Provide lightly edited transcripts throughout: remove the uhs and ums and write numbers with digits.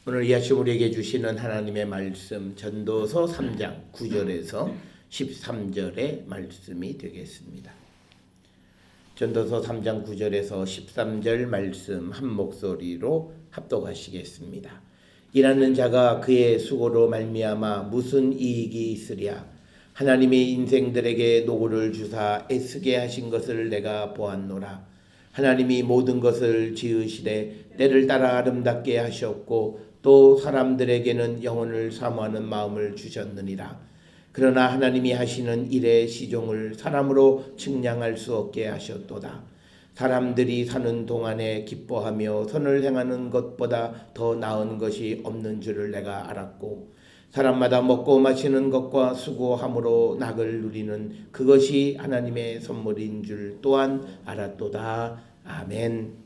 오늘 이 아침 우리에게 주시는 하나님의 말씀 전도서 3장 9절에서 13절의 말씀이 되겠습니다. 전도서 3장 9절에서 13절 말씀 한 목소리로 합독하시겠습니다. 일하는 자가 그의 수고로 말미암아 무슨 이익이 있으랴. 하나님이 인생들에게 노고를 주사 애쓰게 하신 것을 내가 보았노라. 하나님이 모든 것을 지으시되 때를 따라 아름답게 하셨고 또 사람들에게는 영혼을 사모하는 마음을 주셨느니라. 그러나 하나님이 하시는 일의 시종을 사람으로 측량할 수 없게 하셨도다. 사람들이 사는 동안에 기뻐하며 선을 행하는 것보다 더 나은 것이 없는 줄을 내가 알았고 사람마다 먹고 마시는 것과 수고함으로 낙을 누리는 그것이 하나님의 선물인 줄 또한 알았도다. 아멘.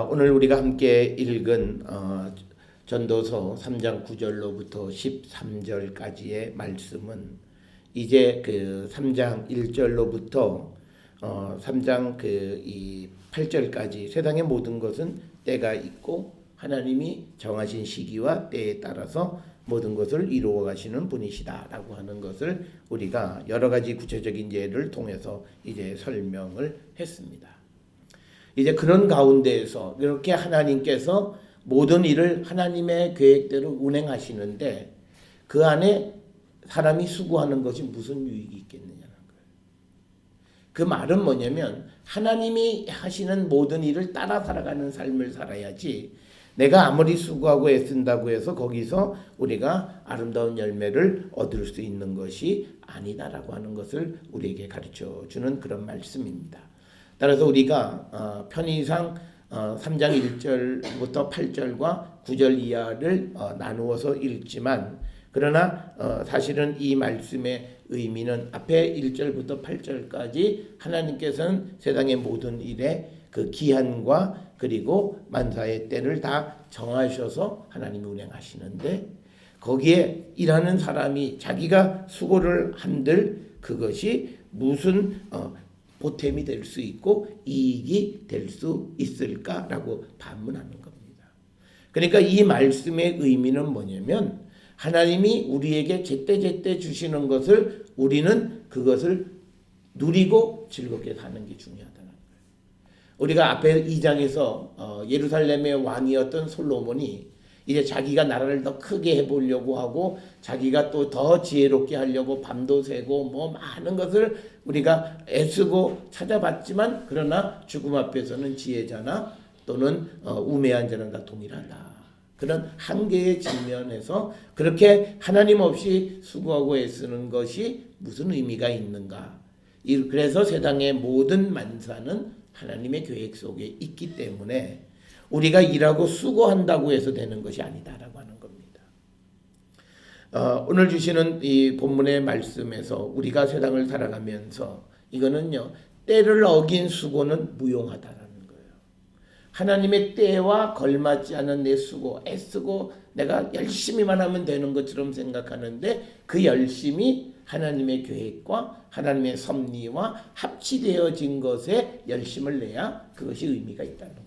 오늘 우리가 함께 읽은 전도서 3장 9절로부터 13절까지의 말씀은 이제 그 3장 1절로부터 3장 이 8절까지 세상의 모든 것은 때가 있고 하나님이 정하신 시기와 때에 따라서 모든 것을 이루어 가시는 분이시다라고 하는 것을 우리가 여러 가지 구체적인 예를 통해서 이제 설명을 했습니다. 이제 그런 가운데에서 이렇게 하나님께서 모든 일을 하나님의 계획대로 운행하시는데 그 안에 사람이 수고하는 것이 무슨 유익이 있겠느냐는 거예요. 그 말은 뭐냐면 하나님이 하시는 모든 일을 따라 살아가는 삶을 살아야지 내가 아무리 수고하고 애쓴다고 해서 거기서 우리가 아름다운 열매를 얻을 수 있는 것이 아니다라고 하는 것을 우리에게 가르쳐 주는 그런 말씀입니다. 따라서 우리가 편의상 3장 1절부터 8절과 9절 이하를 나누어서 읽지만 그러나 사실은 이 말씀의 의미는 앞에 1절부터 8절까지 하나님께서는 세상의 모든 일에 그 기한과 그리고 만사의 때를 다 정하셔서 하나님이 운행하시는데 거기에 일하는 사람이 자기가 수고를 한들 그것이 무슨 보탬이 될 수 있고 이익이 될 수 있을까라고 반문하는 겁니다. 그러니까 이 말씀의 의미는 뭐냐면 하나님이 우리에게 제때제때 주시는 것을 우리는 그것을 누리고 즐겁게 사는 게 중요하다는 거예요. 우리가 앞에 2장에서 예루살렘의 왕이었던 솔로몬이 이제 자기가 나라를 더 크게 해보려고 하고 자기가 또 더 지혜롭게 하려고 밤도 새고 뭐 많은 것을 우리가 애쓰고 찾아봤지만 그러나 죽음 앞에서는 지혜자나 또는 우매한 자는 다 동일하다. 그런 한계에 직면해서 그렇게 하나님 없이 수고하고 애쓰는 것이 무슨 의미가 있는가. 그래서 세상의 모든 만사는 하나님의 계획 속에 있기 때문에 우리가 일하고 수고한다고 해서 되는 것이 아니다라고 하는 겁니다. 오늘 주시는 이 본문의 말씀에서 우리가 세상을 살아가면서 이거는요 때를 어긴 수고는 무용하다라는 거예요. 하나님의 때와 걸맞지 않은 내 수고, 애쓰고 내가 열심히만 하면 되는 것처럼 생각하는데 그 열심이 하나님의 계획과 하나님의 섭리와 합치되어진 것에 열심을 내야 그것이 의미가 있다는 거예요.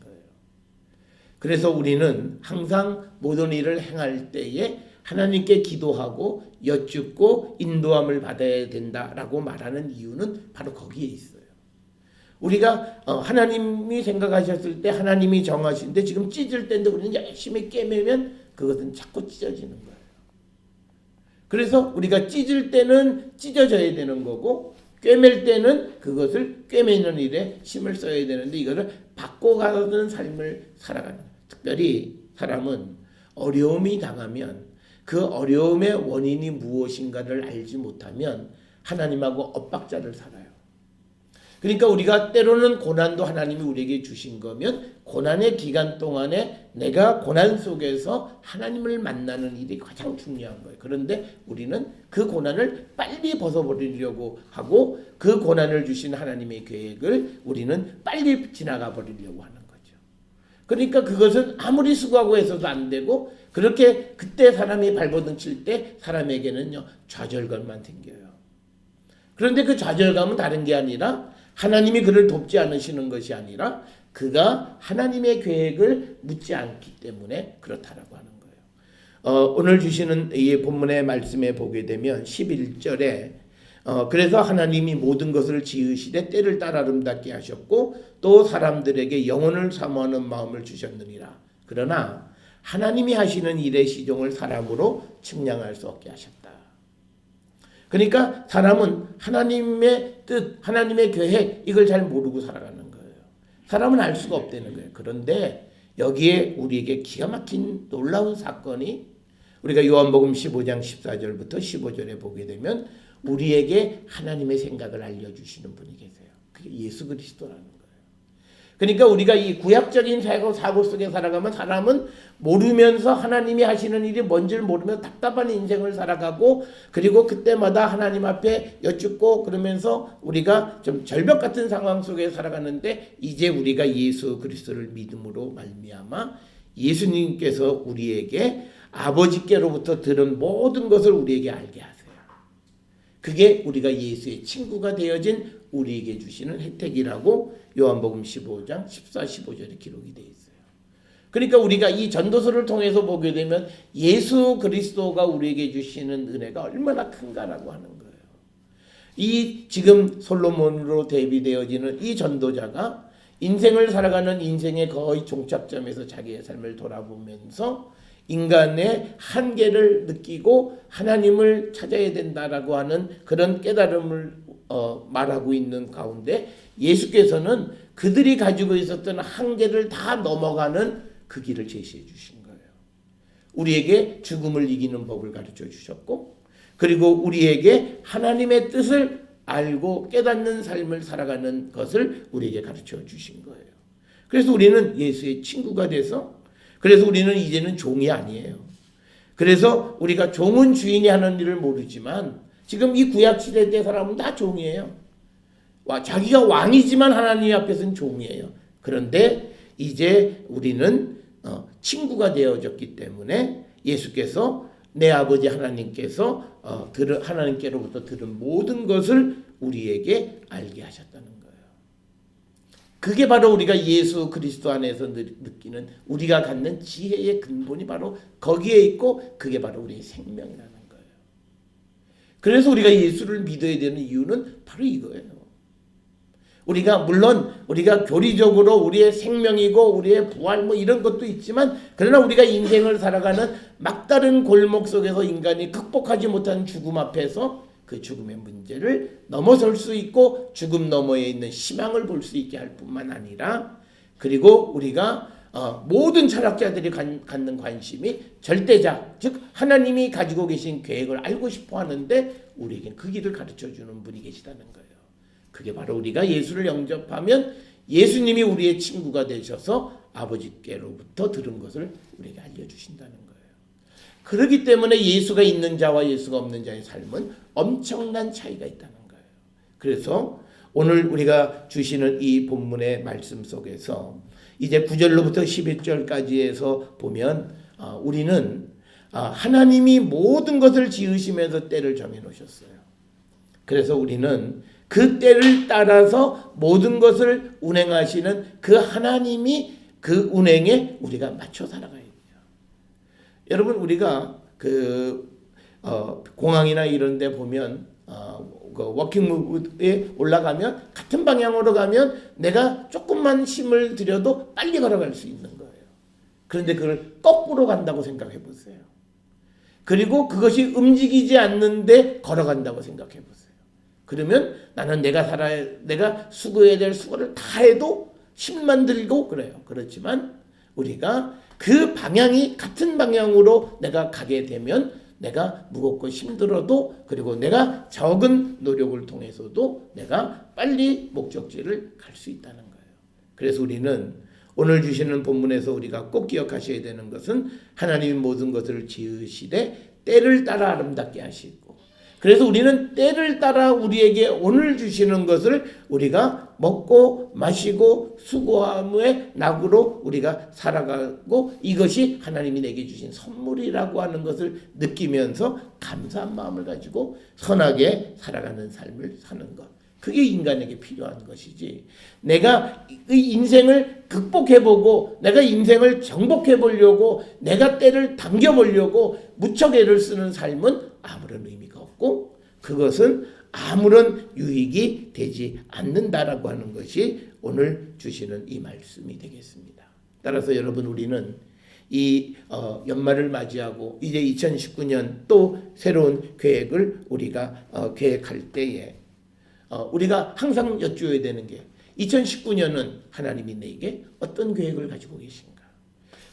그래서 우리는 항상 모든 일을 행할 때에 하나님께 기도하고 여쭙고 인도함을 받아야 된다라고 말하는 이유는 바로 거기에 있어요. 우리가 하나님이 생각하셨을 때 하나님이 정하신데 지금 찢을 때인데 우리는 열심히 꿰매면 그것은 자꾸 찢어지는 거예요. 그래서 우리가 찢을 때는 찢어져야 되는 거고 꿰맬 때는 그것을 꿰매는 일에 힘을 써야 되는데 이것을 바꿔가는 삶을 살아가는 거예요. 특별히 사람은 어려움이 당하면 그 어려움의 원인이 무엇인가를 알지 못하면 하나님하고 엇박자를 살아요. 그러니까 우리가 때로는 고난도 하나님이 우리에게 주신 거면 고난의 기간 동안에 내가 고난 속에서 하나님을 만나는 일이 가장 중요한 거예요. 그런데 우리는 그 고난을 빨리 벗어버리려고 하고 그 고난을 주신 하나님의 계획을 우리는 빨리 지나가 버리려고 하는 거죠. 그러니까 그것은 아무리 수고하고 해서도 안 되고 그렇게 그때 사람이 발버둥 칠 때 사람에게는요 좌절감만 생겨요. 그런데 그 좌절감은 다른 게 아니라 하나님이 그를 돕지 않으시는 것이 아니라 그가 하나님의 계획을 묻지 않기 때문에 그렇다라고 하는 거예요. 오늘 주시는 이 본문의 말씀에 보게 되면 11절에 그래서 하나님이 모든 것을 지으시되 때를 따라 아름답게 하셨고 또 사람들에게 영혼을 사모하는 마음을 주셨느니라. 그러나 하나님이 하시는 일의 시종을 사람으로 측량할 수 없게 하셨다. 그러니까 사람은 하나님의 뜻, 하나님의 계획 이걸 잘 모르고 살아가는 거예요. 사람은 알 수가 없다는 거예요. 그런데 여기에 우리에게 기가 막힌 놀라운 사건이 우리가 요한복음 15장 14절부터 15절에 보게 되면 우리에게 하나님의 생각을 알려주시는 분이 계세요. 그게 예수 그리스도라는 거예요. 그러니까 우리가 이 구약적인 사고 속에 살아가면 사람은 모르면서 하나님이 하시는 일이 뭔지를 모르면서 답답한 인생을 살아가고 그리고 그때마다 하나님 앞에 여쭙고 그러면서 우리가 좀 절벽 같은 상황 속에 살아가는데 이제 우리가 예수 그리스도를 믿음으로 말미암아 예수님께서 우리에게 아버지께로부터 들은 모든 것을 우리에게 알게 하세요. 그게 우리가 예수의 친구가 되어진 우리에게 주시는 혜택이라고 요한복음 15장 14, 15절에 기록이 되어 있어요. 그러니까 우리가 이 전도서를 통해서 보게 되면 예수 그리스도가 우리에게 주시는 은혜가 얼마나 큰가라고 하는 거예요. 이 지금 솔로몬으로 대비되어지는 이 전도자가 인생을 살아가는 인생의 거의 종착점에서 자기의 삶을 돌아보면서 인간의 한계를 느끼고 하나님을 찾아야 된다라고 하는 그런 깨달음을 말하고 있는 가운데 예수께서는 그들이 가지고 있었던 한계를 다 넘어가는 그 길을 제시해 주신 거예요. 우리에게 죽음을 이기는 법을 가르쳐 주셨고 그리고 우리에게 하나님의 뜻을 알고 깨닫는 삶을 살아가는 것을 우리에게 가르쳐 주신 거예요. 그래서 우리는 예수의 친구가 돼서 그래서 우리는 이제는 종이 아니에요. 그래서 우리가 종은 주인이 하는 일을 모르지만 지금 이 구약시대 때 사람은 다 종이에요. 자기가 왕이지만 하나님 앞에서는 종이에요. 그런데 이제 우리는 친구가 되어졌기 때문에 예수께서 내 아버지 하나님께서 하나님께로부터 들은 모든 것을 우리에게 알게 하셨다는 거예요. 그게 바로 우리가 예수 그리스도 안에서 느끼는 우리가 갖는 지혜의 근본이 바로 거기에 있고 그게 바로 우리의 생명이라는 거예요. 그래서 우리가 예수를 믿어야 되는 이유는 바로 이거예요. 물론 우리가 교리적으로 우리의 생명이고 우리의 부활 이런 것도 있지만 그러나 우리가 인생을 살아가는 막다른 골목 속에서 인간이 극복하지 못한 죽음 앞에서 그 죽음의 문제를 넘어설 수 있고 죽음 너머에 있는 희망을 볼 수 있게 할 뿐만 아니라 그리고 우리가 모든 철학자들이 갖는 관심이 절대자 즉 하나님이 가지고 계신 계획을 알고 싶어 하는데 우리에겐 그 길을 가르쳐주는 분이 계시다는 거예요. 그게 바로 우리가 예수를 영접하면 예수님이 우리의 친구가 되셔서 아버지께로부터 들은 것을 우리에게 알려주신다는 거예요. 그렇기 때문에 예수가 있는 자와 예수가 없는 자의 삶은 엄청난 차이가 있다는 거예요. 그래서 오늘 우리가 주시는 이 본문의 말씀 속에서 이제 9절로부터 11절까지 해서 보면 우리는 하나님이 모든 것을 지으시면서 때를 정해 놓으셨어요. 그래서 우리는 그 때를 따라서 모든 것을 운행하시는 그 하나님이 그 운행에 우리가 맞춰 살아가야 돼요. 여러분 우리가 공항이나 이런 데 보면 워킹무브에 올라가면 같은 방향으로 가면 내가 조금만 힘을 들여도 빨리 걸어갈 수 있는 거예요. 그런데 그걸 거꾸로 간다고 생각해 보세요. 그리고 그것이 움직이지 않는데 걸어간다고 생각해 보세요. 그러면 나는 내가 수고해야 될 수고를 다 해도 힘만 들고 그래요. 그렇지만 우리가 그 방향이 같은 방향으로 내가 가게 되면 내가 무겁고 힘들어도 그리고 내가 적은 노력을 통해서도 내가 빨리 목적지를 갈 수 있다는 거예요. 그래서 우리는 오늘 주시는 본문에서 우리가 꼭 기억하셔야 되는 것은 하나님이 모든 것을 지으시되 때를 따라 아름답게 하시고 그래서 우리는 때를 따라 우리에게 오늘 주시는 것을 우리가 먹고 마시고 수고함의 낙으로 우리가 살아가고 이것이 하나님이 내게 주신 선물이라고 하는 것을 느끼면서 감사한 마음을 가지고 선하게 살아가는 삶을 사는 것. 그게 인간에게 필요한 것이지. 내가 이 인생을 극복해보고 내가 인생을 정복해보려고 내가 때를 당겨보려고 무척 애를 쓰는 삶은 아무런 의미가 없고 그것은 아무런 유익이 되지 않는다라고 하는 것이 오늘 주시는 이 말씀이 되겠습니다. 따라서 여러분 우리는 이 연말을 맞이하고 이제 2019년 또 새로운 계획을 우리가 계획할 때에 우리가 항상 여쭈어야 되는 게 2019년은 하나님이 내게 어떤 계획을 가지고 계신가?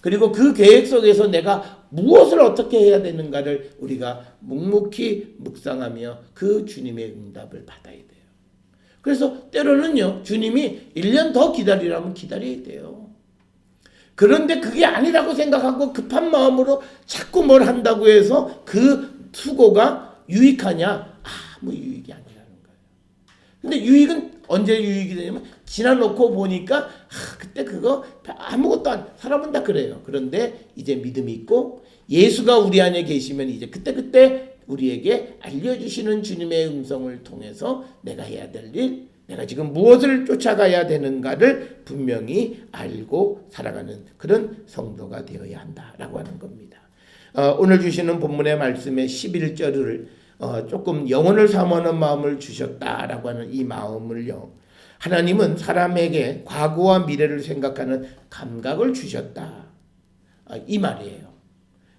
그리고 그 계획 속에서 내가 무엇을 어떻게 해야 되는가를 우리가 묵묵히 묵상하며 그 주님의 응답을 받아야 돼요. 그래서 때로는요, 주님이 1년 더 기다리라면 기다려야 돼요. 그런데 그게 아니라고 생각하고 급한 마음으로 자꾸 뭘 한다고 해서 그 수고가 유익하냐? 아무 유익이 아니라는 거예요. 근데 유익은 언제 유익이 되냐면 지나놓고 보니까 그때 그거 아무것도 사람은 다 그래요. 그런데 이제 믿음이 있고 예수가 우리 안에 계시면 이제 그때 우리에게 알려주시는 주님의 음성을 통해서 내가 해야 될 일, 내가 지금 무엇을 쫓아가야 되는가를 분명히 알고 살아가는 그런 성도가 되어야 한다라고 하는 겁니다. 오늘 주시는 본문의 말씀의 11절을 조금 영혼을 사모하는 마음을 주셨다라고 하는 이 마음을요. 하나님은 사람에게 과거와 미래를 생각하는 감각을 주셨다. 이 말이에요.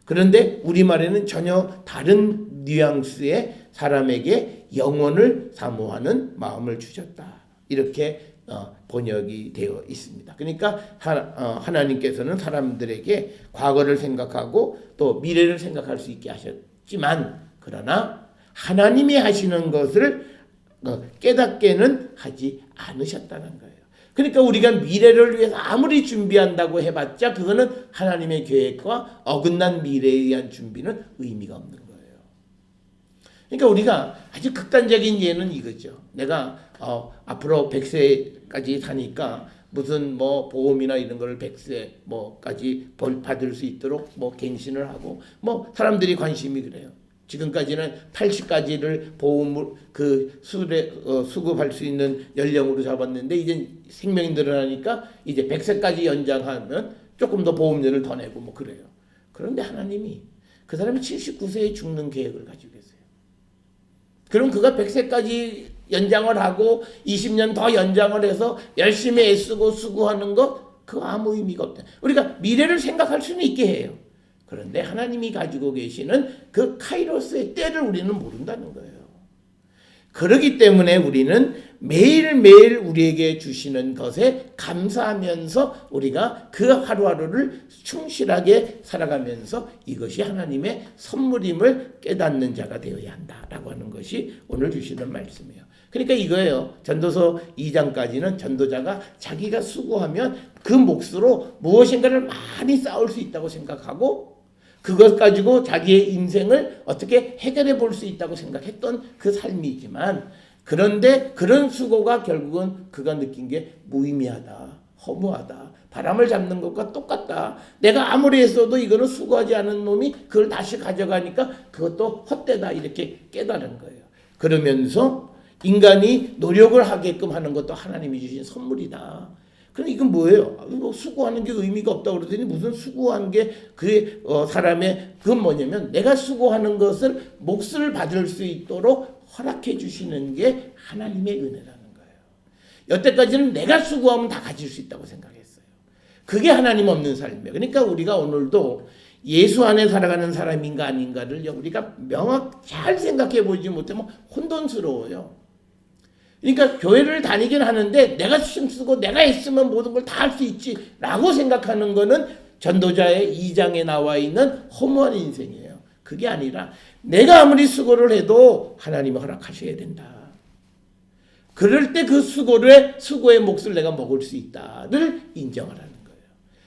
그런데 우리말에는 전혀 다른 뉘앙스의 사람에게 영혼을 사모하는 마음을 주셨다. 이렇게 번역이 되어 있습니다. 그러니까 하나님께서는 사람들에게 과거를 생각하고 또 미래를 생각할 수 있게 하셨지만 그러나 하나님이 하시는 것을 깨닫게는 하지 않으셨다는 거예요. 그러니까 우리가 미래를 위해서 아무리 준비한다고 해봤자 그거는 하나님의 계획과 어긋난 미래에 의한 준비는 의미가 없는 거예요. 그러니까 우리가 아주 극단적인 예는 이거죠. 내가 앞으로 100세까지 사니까 무슨 뭐 보험이나 이런 걸 100세 뭐까지 받을 수 있도록 뭐 갱신을 하고 뭐 사람들이 관심이 그래요. 지금까지는 80까지를 보험을 수급할 수 있는 연령으로 잡았는데 이제 생명이 늘어나니까 이제 100세까지 연장하면 조금 더 보험료를 더 내고 뭐 그래요. 그런데 하나님이 그 사람이 79세에 죽는 계획을 가지고 계세요. 그럼 그가 100세까지 연장을 하고 20년 더 연장을 해서 열심히 애쓰고 수고하는 거 그거 아무 의미가 없다. 우리가 미래를 생각할 수는 있게 해요. 그런데 하나님이 가지고 계시는 그 카이로스의 때를 우리는 모른다는 거예요. 그렇기 때문에 우리는 매일매일 우리에게 주시는 것에 감사하면서 우리가 그 하루하루를 충실하게 살아가면서 이것이 하나님의 선물임을 깨닫는 자가 되어야 한다라고 하는 것이 오늘 주시는 말씀이에요. 그러니까 이거예요. 전도서 2장까지는 전도자가 자기가 수고하면 그 몫으로 무엇인가를 많이 쌓을 수 있다고 생각하고 그것 가지고 자기의 인생을 어떻게 해결해 볼 수 있다고 생각했던 그 삶이지만 그런데 그런 수고가 결국은 그가 느낀 게 무의미하다, 허무하다, 바람을 잡는 것과 똑같다. 내가 아무리 했어도 이거는 수고하지 않은 놈이 그걸 다시 가져가니까 그것도 헛되다 이렇게 깨달은 거예요. 그러면서 인간이 노력을 하게끔 하는 것도 하나님이 주신 선물이다. 그럼 이건 뭐예요? 수고하는 게 의미가 없다고 그러더니 무슨 수고하는 게 그 사람의 그건 뭐냐면 내가 수고하는 것을 몫을 받을 수 있도록 허락해 주시는 게 하나님의 은혜라는 거예요. 여태까지는 내가 수고하면 다 가질 수 있다고 생각했어요. 그게 하나님 없는 삶이에요. 그러니까 우리가 오늘도 예수 안에 살아가는 사람인가 아닌가를 우리가 잘 생각해 보지 못하면 혼돈스러워요. 그러니까 교회를 다니긴 하는데 내가 힘쓰고 내가 있으면 모든 걸 다 할 수 있지 라고 생각하는 거는 전도자의 2장에 나와 있는 허무한 인생이에요. 그게 아니라 내가 아무리 수고를 해도 하나님이 허락하셔야 된다. 그럴 때 그 수고의 몫을 내가 먹을 수 있다를 인정하라는 거예요.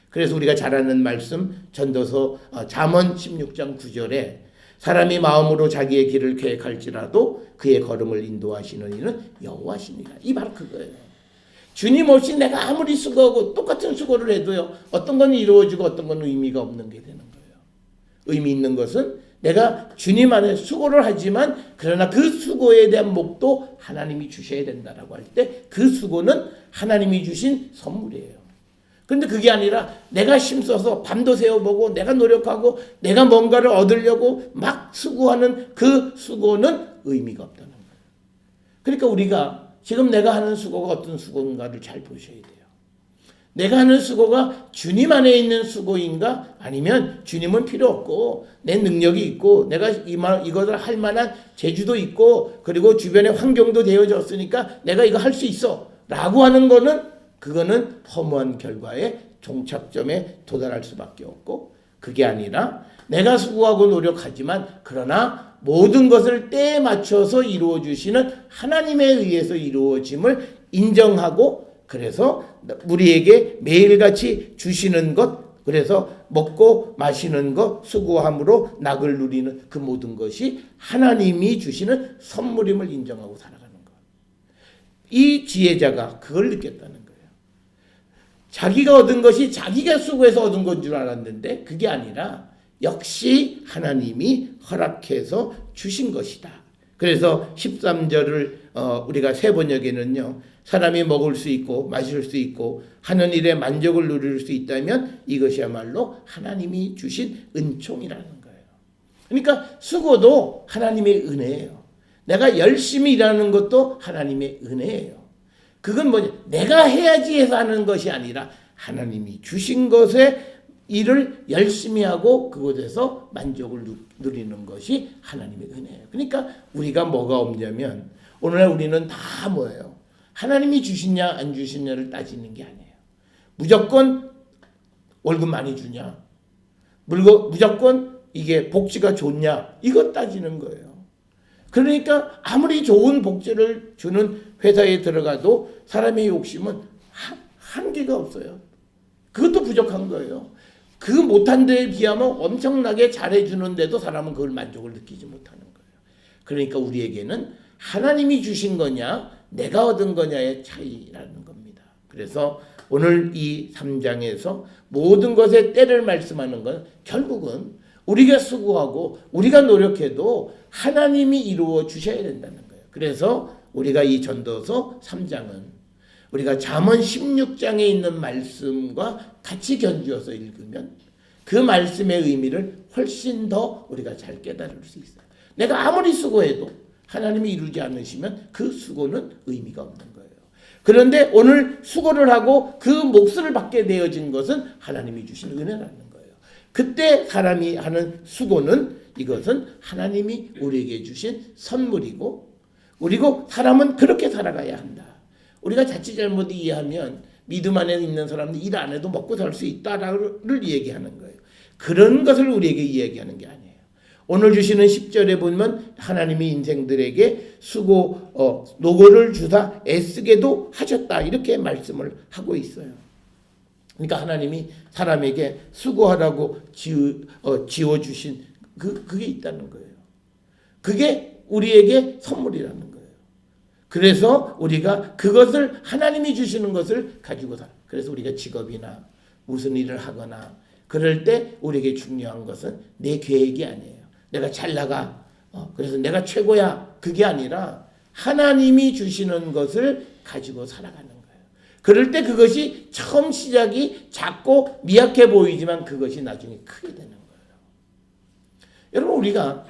그래서 우리가 잘 아는 말씀 전도서 잠언 16장 9절에 사람이 마음으로 자기의 길을 계획할지라도 그의 걸음을 인도하시는 이는 여호와시니라. 이 바로 그거예요. 주님 없이 내가 아무리 수고하고 똑같은 수고를 해도요. 어떤 건 이루어지고 어떤 건 의미가 없는 게 되는 거예요. 의미 있는 것은 내가 주님 안에 수고를 하지만 그러나 그 수고에 대한 목도 하나님이 주셔야 된다라고 할 때 그 수고는 하나님이 주신 선물이에요. 그런데 그게 아니라 내가 힘써서 밤도 새워보고 내가 노력하고 내가 뭔가를 얻으려고 막 수고하는 그 수고는 의미가 없다는 거예요. 그러니까 우리가 지금 내가 하는 수고가 어떤 수고인가를 잘 보셔야 돼요. 내가 하는 수고가 주님 안에 있는 수고인가 아니면 주님은 필요 없고 내 능력이 있고 내가 이것을 할 만한 재주도 있고 그리고 주변의 환경도 되어졌으니까 내가 이거 할 수 있어 라고 하는 거는 그거는 허무한 결과에 종착점에 도달할 수밖에 없고 그게 아니라 내가 수고하고 노력하지만 그러나 모든 것을 때에 맞춰서 이루어 주시는 하나님에 의해서 이루어짐을 인정하고 그래서 우리에게 매일같이 주시는 것 그래서 먹고 마시는 것 수고함으로 낙을 누리는 그 모든 것이 하나님이 주시는 선물임을 인정하고 살아가는 것. 이 지혜자가 그걸 느꼈다는 거예요. 자기가 얻은 것이 자기가 수고해서 얻은 건 줄 알았는데 그게 아니라 역시 하나님이 허락해서 주신 것이다. 그래서 13절을 우리가 세 번역에는요. 사람이 먹을 수 있고 마실 수 있고 하는 일에 만족을 누릴 수 있다면 이것이야말로 하나님이 주신 은총이라는 거예요. 그러니까 수고도 하나님의 은혜예요. 내가 열심히 일하는 것도 하나님의 은혜예요. 그건 뭐냐? 내가 해야지 해서 하는 것이 아니라 하나님이 주신 것에 일을 열심히 하고 그곳에서 만족을 누리는 것이 하나님의 은혜예요. 그러니까 우리가 뭐가 없냐면 오늘날 우리는 다 뭐예요? 하나님이 주시냐 안 주시냐를 따지는 게 아니에요. 무조건 월급 많이 주냐 무조건 이게 복지가 좋냐 이거 따지는 거예요. 그러니까 아무리 좋은 복지를 주는 회사에 들어가도 사람의 욕심은 한계가 없어요. 그것도 부족한 거예요. 그 못한 데에 비하면 엄청나게 잘해주는데도 사람은 그걸 만족을 느끼지 못하는 거예요. 그러니까 우리에게는 하나님이 주신 거냐 내가 얻은 거냐의 차이라는 겁니다. 그래서 오늘 이 3장에서 모든 것의 때를 말씀하는 건 결국은 우리가 수고하고 우리가 노력해도 하나님이 이루어 주셔야 된다는 거예요. 그래서 우리가 이 전도서 3장은 우리가 잠언 16장에 있는 말씀과 같이 견주어서 읽으면 그 말씀의 의미를 훨씬 더 우리가 잘 깨달을 수 있어요. 내가 아무리 수고해도 하나님이 이루지 않으시면 그 수고는 의미가 없는 거예요. 그런데 오늘 수고를 하고 그 몫을 받게 되어진 것은 하나님이 주신 은혜라는 거예요. 그때 사람이 하는 수고는 이것은 하나님이 우리에게 주신 선물이고 그리고 사람은 그렇게 살아가야 한다. 우리가 자칫 잘못 이해하면 믿음 안에 있는 사람들 일 안 해도 먹고 살 수 있다를 얘기하는 거예요. 그런 것을 우리에게 이야기하는 게 아니에요. 오늘 주시는 10절에 보면 하나님이 인생들에게 노고를 주사 애쓰게도 하셨다 이렇게 말씀을 하고 있어요. 그러니까 하나님이 사람에게 수고하라고 지어주신 그게 있다는 거예요. 그게 우리에게 선물이라는 거예요. 그래서 우리가 그것을 하나님이 주시는 것을 가지고 살아요. 그래서 우리가 직업이나 무슨 일을 하거나 그럴 때 우리에게 중요한 것은 내 계획이 아니에요. 내가 잘 나가. 그래서 내가 최고야. 그게 아니라 하나님이 주시는 것을 가지고 살아가는 거예요. 그럴 때 그것이 처음 시작이 작고 미약해 보이지만 그것이 나중에 크게 되는 거예요. 여러분 우리가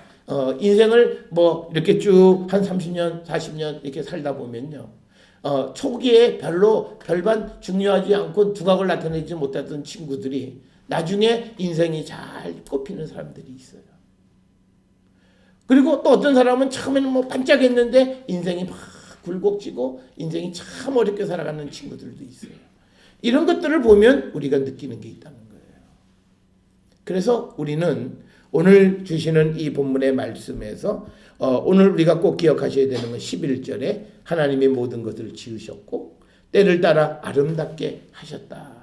인생을 뭐 이렇게 쭉 한 30년, 40년 이렇게 살다 보면요. 초기에 별반 중요하지 않고 두각을 나타내지 못했던 친구들이 나중에 인생이 잘 꼽히는 사람들이 있어요. 그리고 또 어떤 사람은 처음에는 뭐 반짝했는데 인생이 막 굴곡지고 인생이 참 어렵게 살아가는 친구들도 있어요. 이런 것들을 보면 우리가 느끼는 게 있다는 거예요. 그래서 우리는 오늘 주시는 이 본문의 말씀에서 오늘 우리가 꼭 기억하셔야 되는 건 11절에 하나님이 모든 것을 지으셨고 때를 따라 아름답게 하셨다.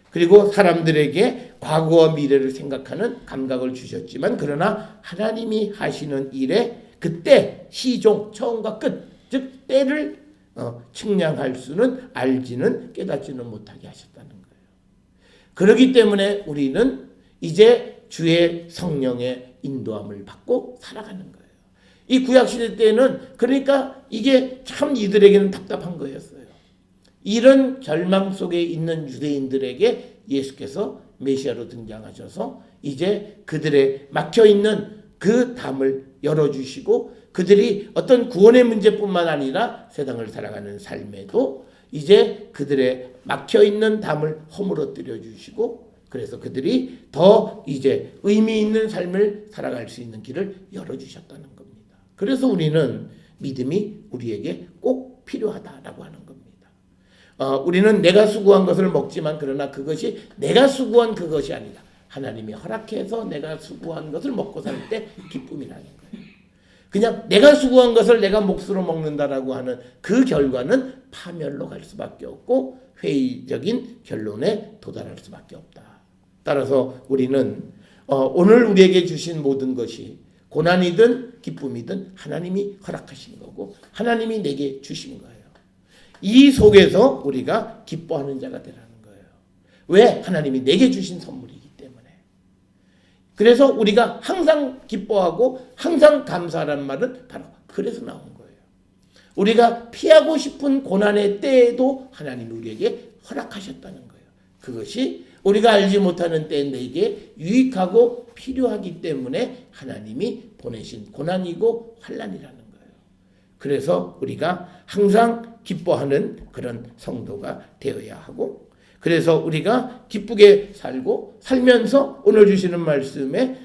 그리고 사람들에게 과거와 미래를 생각하는 감각을 주셨지만 그러나 하나님이 하시는 일에 그때 시종 처음과 끝 즉 때를 측량할 수는 알지는 깨닫지는 못하게 하셨다는 거예요. 그렇기 때문에 우리는 이제 주의 성령의 인도함을 받고 살아가는 거예요. 이 구약시대 때는 그러니까 이게 참 이들에게는 답답한 거였어요. 이런 절망 속에 있는 유대인들에게 예수께서 메시아로 등장하셔서 이제 그들의 막혀있는 그 담을 열어주시고 그들이 어떤 구원의 문제뿐만 아니라 세상을 살아가는 삶에도 이제 그들의 막혀있는 담을 허물어뜨려 주시고 그래서 그들이 더 이제 의미 있는 삶을 살아갈 수 있는 길을 열어주셨다는 겁니다. 그래서 우리는 믿음이 우리에게 꼭 필요하다라고 하는 겁니다. 우리는 내가 수고한 것을 먹지만 그러나 그것이 내가 수고한 그것이 아니라 하나님이 허락해서 내가 수고한 것을 먹고 살 때 기쁨이라는 거예요. 그냥 내가 수고한 것을 내가 몫으로 먹는다라고 하는 그 결과는 파멸로 갈 수밖에 없고 회의적인 결론에 도달할 수밖에 없다. 따라서 우리는 오늘 우리에게 주신 모든 것이 고난이든 기쁨이든 하나님이 허락하신 거고 하나님이 내게 주신 거예요. 이 속에서 우리가 기뻐하는 자가 되라는 거예요. 왜? 하나님이 내게 주신 선물이기 때문에. 그래서 우리가 항상 기뻐하고 항상 감사하라는 말은 바로 그래서 나온 거예요. 우리가 피하고 싶은 고난의 때에도 하나님이 우리에게 허락하셨다는 거예요. 그것이 우리가 알지 못하는 때에 내게 유익하고 필요하기 때문에 하나님이 보내신 고난이고 환난이라는 거예요. 그래서 우리가 항상 기뻐하는 그런 성도가 되어야 하고 그래서 우리가 기쁘게 살면서 오늘 주시는 말씀에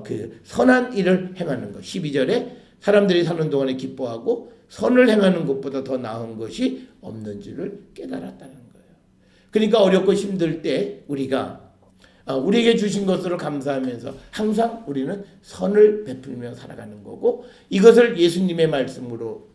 그 선한 일을 행하는 것 12절에 사람들이 사는 동안에 기뻐하고 선을 행하는 것보다 더 나은 것이 없는 줄을 깨달았다는 거예요. 그러니까 어렵고 힘들 때 우리가 우리에게 주신 것으로 감사하면서 항상 우리는 선을 베풀며 살아가는 거고 이것을 예수님의 말씀으로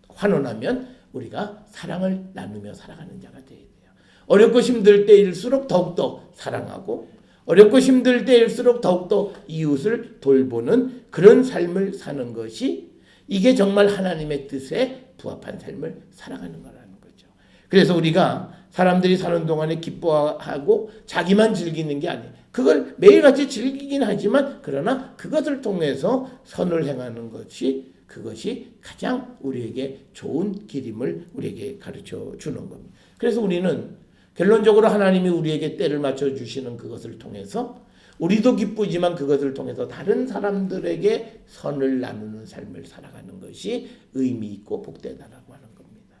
환원하면 우리가 사랑을 나누며 살아가는 자가 되어야 돼요. 어렵고 힘들 때일수록 더욱더 사랑하고 어렵고 힘들 때일수록 더욱더 이웃을 돌보는 그런 삶을 사는 것이 이게 정말 하나님의 뜻에 부합한 삶을 살아가는 거라는 거죠. 그래서 우리가 사람들이 사는 동안에 기뻐하고 자기만 즐기는 게 아니에요. 그걸 매일같이 즐기긴 하지만 그러나 그것을 통해서 선을 행하는 것이 그것이 가장 우리에게 좋은 길임을 우리에게 가르쳐 주는 겁니다. 그래서 우리는 결론적으로 하나님이 우리에게 때를 맞춰 주시는 그것을 통해서 우리도 기쁘지만 그것을 통해서 다른 사람들에게 선을 나누는 삶을 살아가는 것이 의미 있고 복되다라고 하는 겁니다.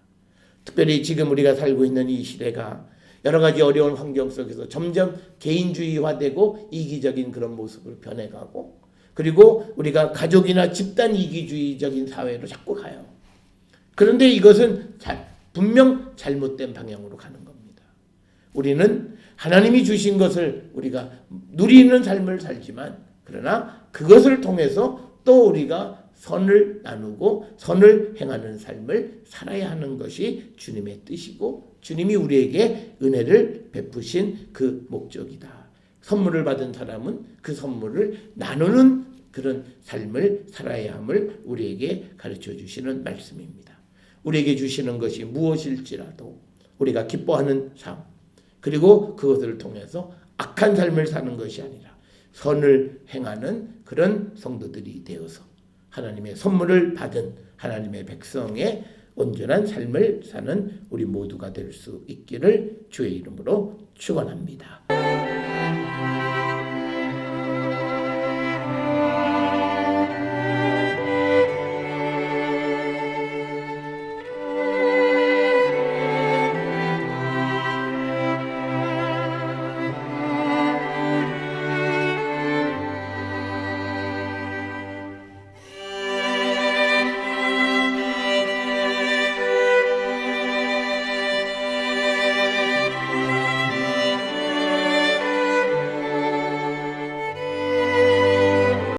특별히 지금 우리가 살고 있는 이 시대가 여러 가지 어려운 환경 속에서 점점 개인주의화되고 이기적인 그런 모습으로 변해가고 그리고 우리가 가족이나 집단 이기주의적인 사회로 자꾸 가요. 그런데 이것은 분명 잘못된 방향으로 가는 겁니다. 우리는 하나님이 주신 것을 우리가 누리는 삶을 살지만 그러나 그것을 통해서 또 우리가 선을 나누고 선을 행하는 삶을 살아야 하는 것이 주님의 뜻이고 주님이 우리에게 은혜를 베푸신 그 목적이다. 선물을 받은 사람은 그 선물을 나누는 그런 삶을 살아야 함을 우리에게 가르쳐 주시는 말씀입니다. 우리에게 주시는 것이 무엇일지라도 우리가 기뻐하는 삶 그리고 그것을 통해서 악한 삶을 사는 것이 아니라 선을 행하는 그런 성도들이 되어서 하나님의 선물을 받은 하나님의 백성의 온전한 삶을 사는 우리 모두가 될 수 있기를 주의 이름으로 축원합니다.